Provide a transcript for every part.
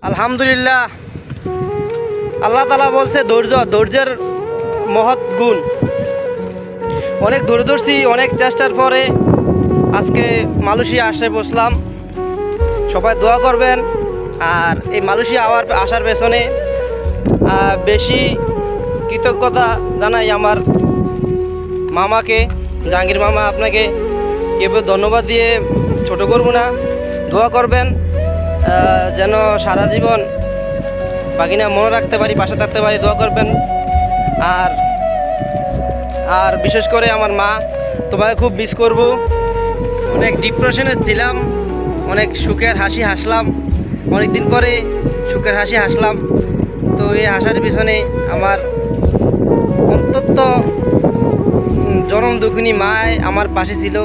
আলহামদুলিল্লাহ। আল্লাহ তাআলা বলছে ধৈর্যের মহৎ গুণ। অনেক ধৈর্য ধরছি, অনেক চেষ্টার পরে আজকে মালয়েশিয়া আসে বসলাম। সবাই দোয়া করবেন। আর এই মালয়েশিয়া আসার পেছনে বেশি কৃতজ্ঞতা জানাই আমার মামাকে, জাহাঙ্গীর মামা। আপনাকে এভাবে ধন্যবাদ দিয়ে ছোট করব না। দোয়া করবেন যেন সারা জীবন বাকিনা মনে রাখতে পারি, পাশে থাকতে পারি। দোয়া করবেন। আর আর বিশেষ করে আমার মা, তোমাকে খুব মিস করব। অনেক ডিপ্রেশনে ছিলাম, অনেক সুখের হাসি হাসলাম, অনেক দিন পরে সুখের হাসি হাসলাম। তো এই হাসার পিছনে আমার অন্তত জনম দুঃখিনী মায় আমার পাশে ছিল।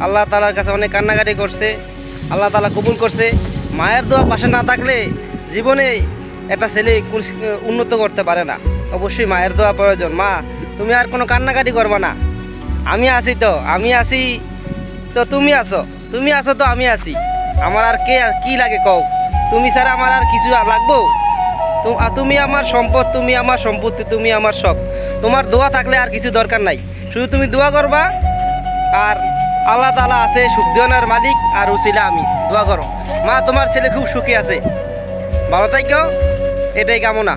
আল্লাহ তাআলার কাছে অনেক কান্নাকাটি করছে, আল্লাহ তাআলা কবুল করছে। মায়ের দোয়া পাশে না থাকলে জীবনে একটা ছেলে উন্নত করতে পারে না। অবশ্যই মায়ের দোয়া প্রয়োজন। মা, তুমি আর কোনো কান্নাকাটি করবা না। আমি আছি তো, আমি আছি তো তুমি আছো, তুমি আছো তো আমি আছি। আমার আর কি লাগে কও? তুমি ছাড়া আমার আর কিছু লাগবো? তুমি আমার সম্পদ, তুমি আমার সম্পত্তি, তুমি আমার সব। তোমার দোয়া থাকলে আর কিছু দরকার নাই। শুধু তুমি দোয়া করবা। আর আল্লাহ তাআলা আছে সুখ দেওয়ার মালিক, আর উসিলা আমি। দোয়া করো মা, তোমার ছেলে খুব সুখী আছে। ভালো থাকো, এটাই কামনা।